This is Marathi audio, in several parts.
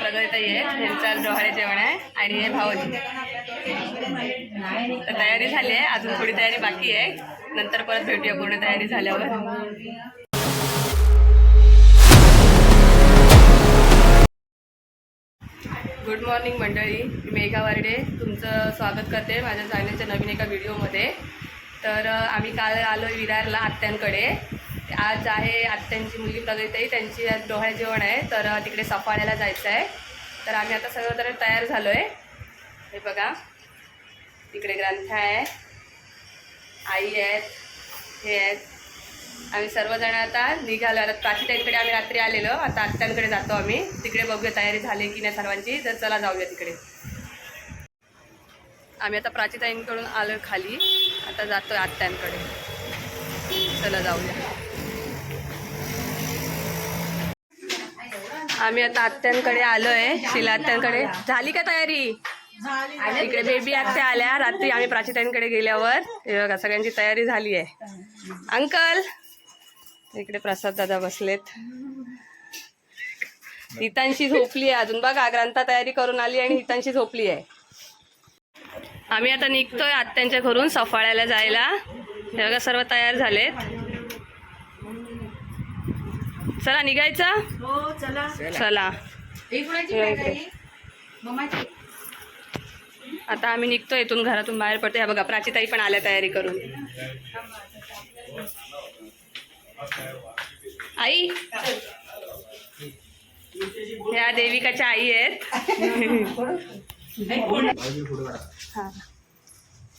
प्रगतीताई आहे, त्यांचा डोहाळे जेवण आहे आणि हे भावजी. तर तयारी झाली आहे, अजून थोडी तयारी बाकी आहे, नंतर परत भेटूया पूर्ण तयारी झाल्यावर. गुड मॉर्निंग मंडळी, मी मेघा वार्डे तुमचं स्वागत करते माझ्या चॅनलच्या नवीन एका व्हिडिओमध्ये. तर आम्ही काल आलो विरारला आत्यांकडे. आज आहे आत्यांची मुलगी प्रगतीताई, त्यांची आज डोहाळे जेवण आहे, तर तिकडे सफाळ्याला जायचं आहे. तर आम्ही आता सर्वजण तयार झालो आहे. हे बघा, इकडे ग्रंथ आहे, आई आहेत, हे आहेत. आम्ही सर्वजण आता निघालो. आता प्राचीताईंकडे आम्ही रात्री आलेलो, आता आत्यांकडे जातो आम्ही. तिकडे बघूया तयारी झाली की नाही सर्वांची, तर चला जाऊया तिकडे. आम्ही आता प्राचीताईंकडून आलो खाली, आता जातो आत्यांकडे. चला जाऊया. आम्ही आता आत्यांकडे आलो आहे, शिला आत्यांकडे. झाली का तयारी? इकडे बेबी आत्या आल्या रात्री आम्ही प्राचीताईंकडे गेल्यावर. हे बघा, सगळ्यांची तयारी झाली आहे. अंकल इकडे प्रसाद दादा बसलेत. हितांशी झोपली आहे अजून. बघा, ग्रंथा तयारी करून आली आणि हितांशी झोपली आहे. आम्ही आता निघतोय आत्यांच्या घरून सफाळ्याला जायला. हे बघा, सर्व तयार झालेत. चला निघायचा. चला आता आम्ही निघतोय इथून, घरातून बाहेर पडतो. हे बघा, प्राचीताई पण आल्या तयारी करून. आई, ह्या देविकाच्या आई आहेत. हा,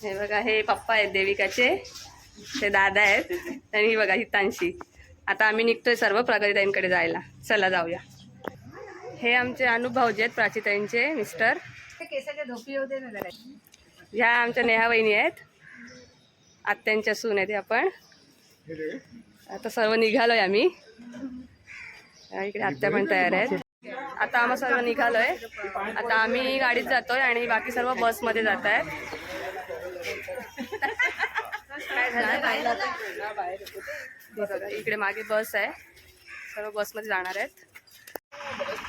हे बघा, हे पप्पा आहेत देविकाचे, ते दादा आहेत, आणि ही बघा हितांशी. आता आम्ही निघतोय सर्व प्रगतीताईंकडे जायला. चला जाऊया. हे आमचे अनुभवजे आहेत, प्राचीताईंचे मिस्टर. ह्या आमच्या नेहा वहिनी आहेत, आत्यांच्या सून आहेत आपण. आता सर्व निघालोय आम्ही. इकडे आत्या पण तयार आहेत. आता आम्ही सर्व निघालोय. आता आम्ही गाडीत जातोय आणि बाकी सर्व बसमध्ये जात आहेत. इकडे मागे बस आहे, सर्व बसमध्ये जाणार आहेत.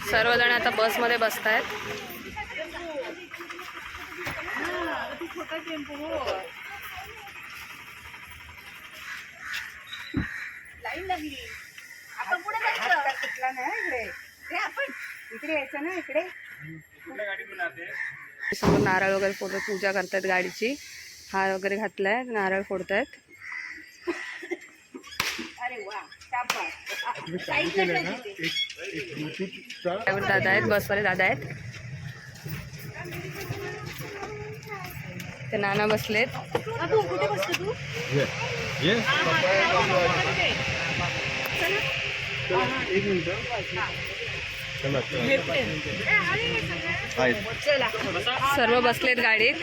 सर्वजण आता बसमध्ये बसत आहेत. लाईन लागली. आपण पुढे जायचं ना, इकडे आपण इकडे यायचं ना. इकडे सर्व नारळ वगैरे फोडत पूजा करतात गाडीची. हार वगैरे घातलाय, नारळ फोडतायत. अरे वा, दादा आहेत, बसवाले दादा आहेत. ते नाना बसलेत. कुठे बसतो तू? एक मिनिट. सर्व बसलेत गाडीत.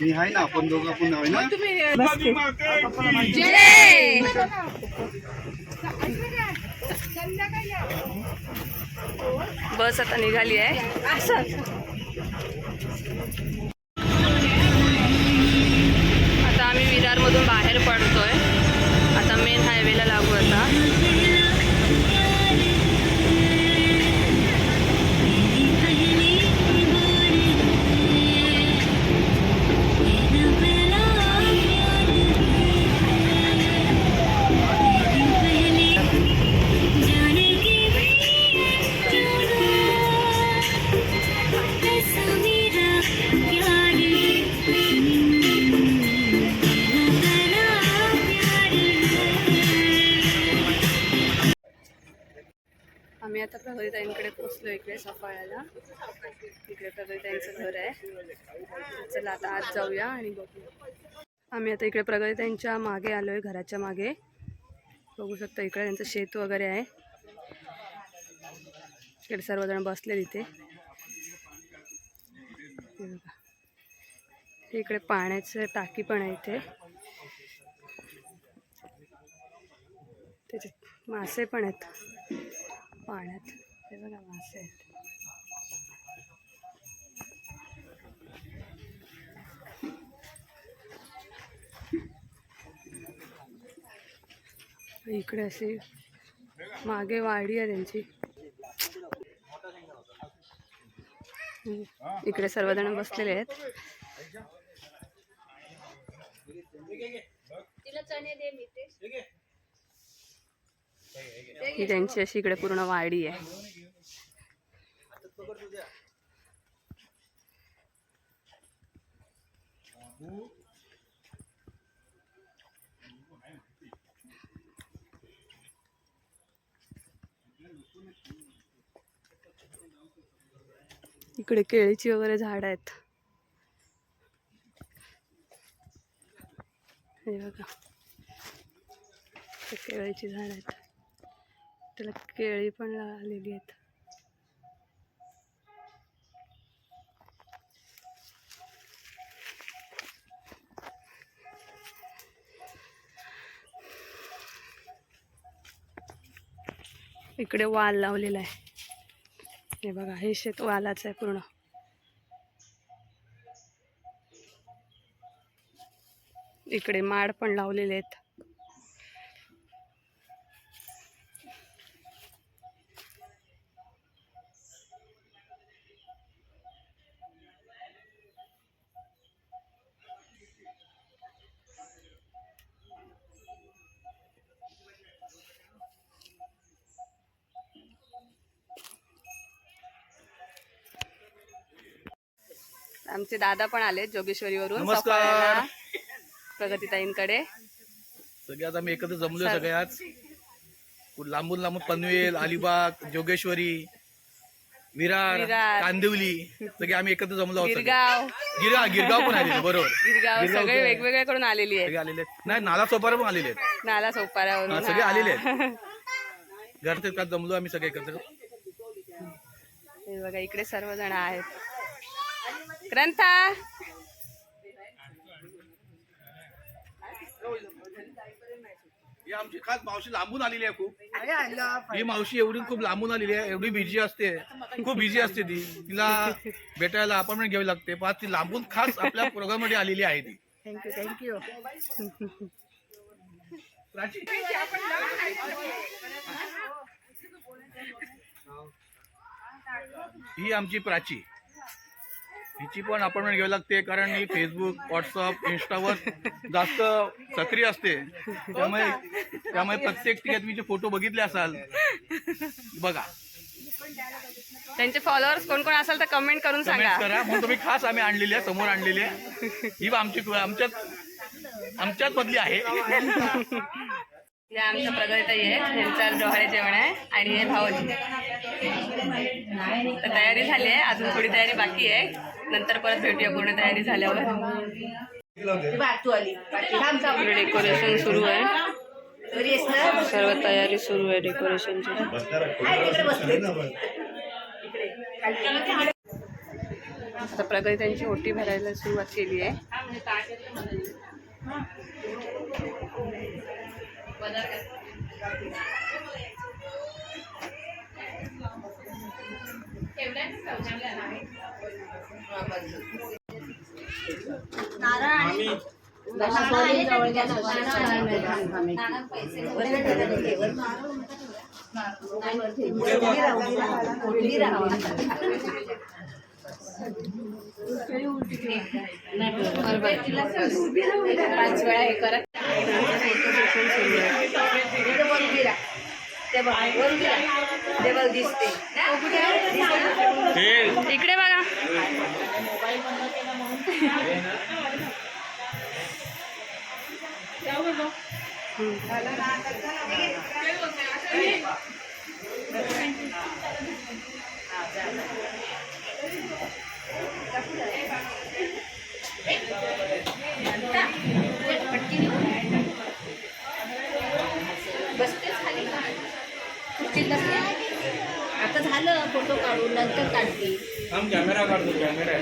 मी आहे ना, आपण दोघं पण आहे ना. बस आता निघाली आहे. आता आम्ही विरारमधून बाहेर पडतोय. आता मेन हायवेला लागू. आता आम्ही आता प्रगतीताईंकडे पोचलो, इकडे सफाळ्याला. इकडे प्रगतीताईंचं घर आहे. चला आता आज जाऊया आणि बघूया. आम्ही आता इकडे प्रगतीताईंच्या मागे आलोय, घराच्या मागे. बघू शकता इकडे त्यांचं शेत वगैरे आहे. इकडे सर्वजण बसले तिथे. इकडे पाण्याचं टाकी पण आहे इथे. त्याच्यात मासे पण आहेत पाण्यात. हे बघा, मासे आहेत. इकडे अशी मागे वाडी आहे त्यांची. इकडे सर्वजण बसलेले आहेत. ही त्यांची अशी इकडे पूर्ण वाडी आहे. इकडे केळीची वगैरे झाड आहेत. हे बघा, केळीची झाड आहेत. त्याला केळी पण आलेली आहेत. इकडे वाल लावलेला आहे. हे बघा, हे शेत वालाच आहे पूर्ण. इकडे माड पण लावलेले आहेत. आमचे दादा पण आले जोगेश्वरीवरून. नमस्कार. प्रगतीताईंकडे सगळे आज आम्ही एकत्र जमलोय. सगळे आज लांबून लांबून पनवेल, अलिबाग, जोगेश्वरी, विरार, कांदिवली सगळे आम्ही एकत्र जमलो आहोत. गिरगाव पण आलेले. बरोबर, गिरगाव सगळे वेगवेगळ्याकडून आलेली आहे. सगळे आलेले आहेत. नाही, नाला सोपारा पण आलेले आहेत. नाला सोपाऱ्यावरून सगळे आलेले आहेत. घरचे का जमलो आम्ही सगळे एकत्र. हे बघा, इकडे सर्वजण आहेत. ग्रंथा ही आमची खास मावशी लांबून आलेली आहे खूप. ही मावशी एवढी खूप लांबून आलेली आहे. एवढी बिझी असते, खूप बिझी असते ती. तिला भेटायला अपॉइंटमेंट घ्यावी लागते. पण ती लांबून खास आपल्या प्रोग्राम मध्ये आलेली आहे. ती थँक्यू. ही आमची प्राची. हिची पण अपॉइंटमेंट घ्यावी लागते कारण ही फेसबुक, व्हॉट्सअप, इंस्टावर जास्त सक्रिय असते. त्यामुळे प्रत्येक ठिकाणी तुम्ही जे फोटो बघितले असाल बघा. त्यांचे फॉलोअर्स कोण कोण असेल तर कमेंट करून सांगा. करा. म्हणून तुम्ही खास आम्ही आणलेली आहे, समोर आणलेली आहे. ही आमच्याच मधली आहे. या आमच्या प्रगतीताई आहे. यांचं डोहाळे जेवण आहे आणि हे भावजी. तर तयारी झाली आहे, अजून थोडी तयारी बाकी आहे. नंतर परत भेटूया पूर्ण तयारी झाल्यावर. डेकोरेशन सुरू आहे. सर्व तयारी सुरू आहे डेकोरेशनची. आता प्रगतीताईंची ओटी भरायला सुरुवात केली आहे. इकडे बघा. आता झालं फोटो काढून नंतर काढते. कॅमेरा काढतो. कॅमेरा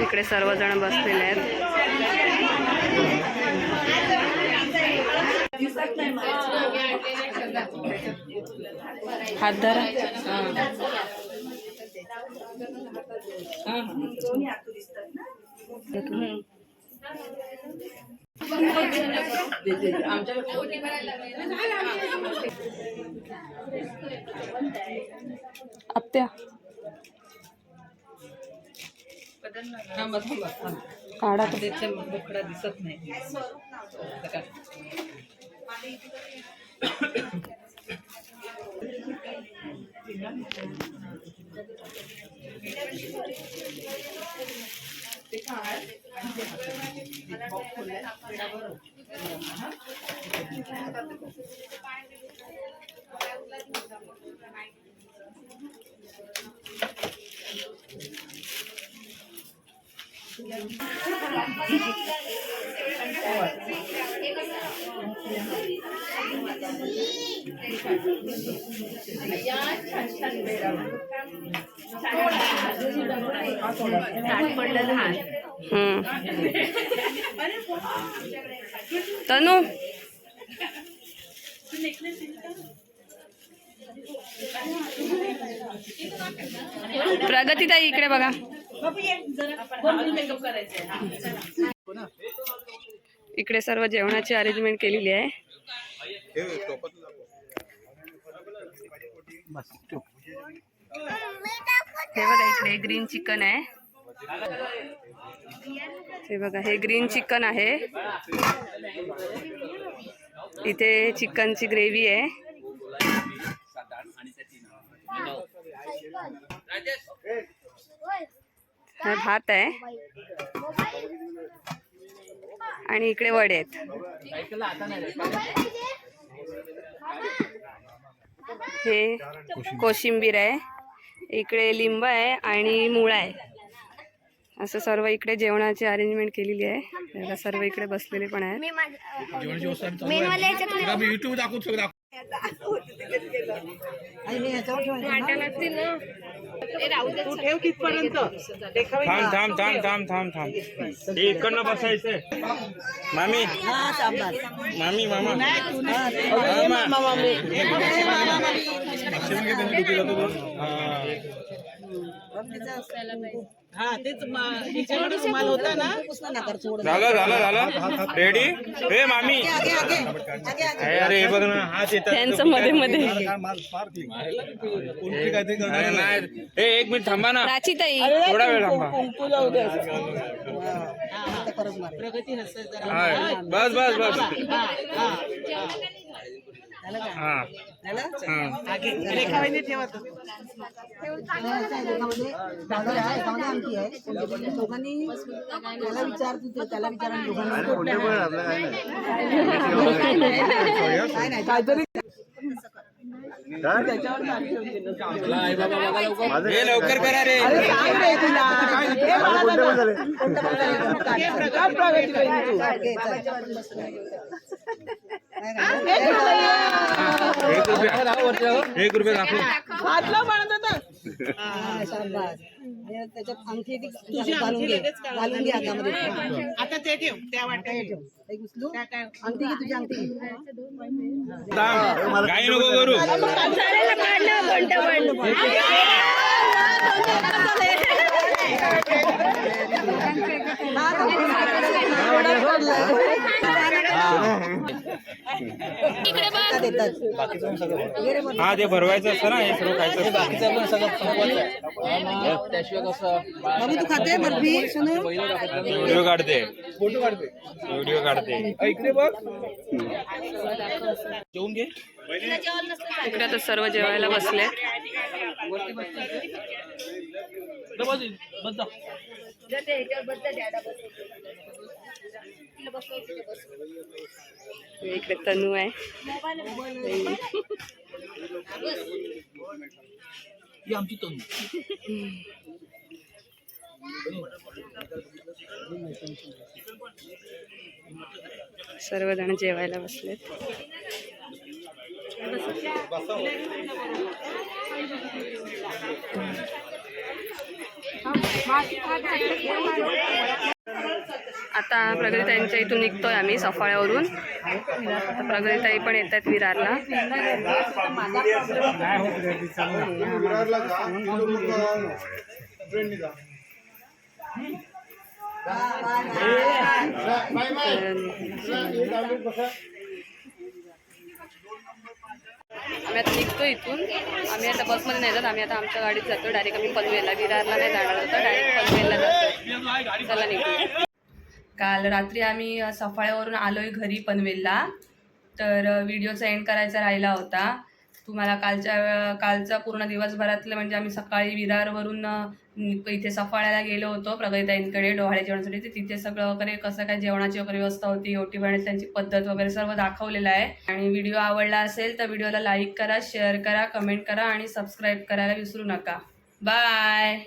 इकडे सर्वजण बसलेले आहेत. हात धरा. आत्या काढा बोकडा दिसत नाही. तनू प्रगती ताई इकडे बघा. इकडे सर्व जेवणाची अरेंजमेंट केलेली आहे. हे बघा इकडे ग्रीन चिकन आहे. हे बघा हे ग्रीन चिकन आहे. इथे चिकनची ग्रेव्ही आहे. हा भात आहे आणि इकडे वडे आहेत. हे कोशिंबीर आहे. इकडे लिंब आहे आणि मुळा आहे. असं सर्व इकडे जेवणाची अरेंजमेंट केलेली आहे. सर्व इकडे बसलेले पण आहेत. युट्यूब दाखवू सगळं. इकडनं बसायचंय. मामी मामी मामा झालं रेडी. हे मामी अरे हे बघ ना हात येतात त्यांचं मध्ये मध्ये. हे एक मिनिट थांबा ना. प्राची ताई थोडा वेळ थांबा. बस बस बस. हा हे लवकर करा रे. एक रुपये दाखव. त्याच्यात अंगठी घालून घे हातामध्ये. आता ते ठेव त्या वाट्यात उचलू अंगठी घे तुझी अंगठी. काही नको करू. हा ते भरवायचं असतं ना. हे सर्व खायचं तू खाते बर्फी. व्हिडिओ काढते. व्हिडिओ काढते. इकडे बघ. जेवून घे. इकडे तर सर्व जेवायला बसले. इकडे तनू आहे. ही आमची तनू. सर्वजण जेवायला बसलेत. आता प्रगतीताईंच्या इथून निघतोय आम्ही सफाळ्यावरून. आता प्रगतीताई पण येत आहेत विरारला. आम्ही आता निघतो इथून. आम्ही आता बसमध्ये नाही जात, आम्ही आता आमच्या गाडीत जातो. डायरेक्ट आम्ही पनवेलला, विरारला नाही जाणार होतं, डायरेक्ट पनवेलला जातो. चला निघतो. काल रात्री आम्ही सफाळ्यावरून आलोय घरी पनवेलला. तर व्हिडिओचा एंड करायचा राहिला होता. तुम्हाला कालचा पूर्ण दिवसभरातलं म्हणजे आम्ही सकाळी विरारवरून इथे सफाळ्याला गेलो होतो प्रगतीताईंकडे डोहाळे जेवणासाठी. ते तिथे सगळं वगैरे कसं काय जेवणाची वगैरे व्यवस्था होती, ओटी भरण्याची त्यांची पद्धत वगैरे सर्व दाखवलेलं आहे. आणि व्हिडिओ आवडला असेल तर व्हिडिओला लाईक करा, शेअर करा, कमेंट करा आणि सबस्क्राईब करायला विसरू नका. बाय.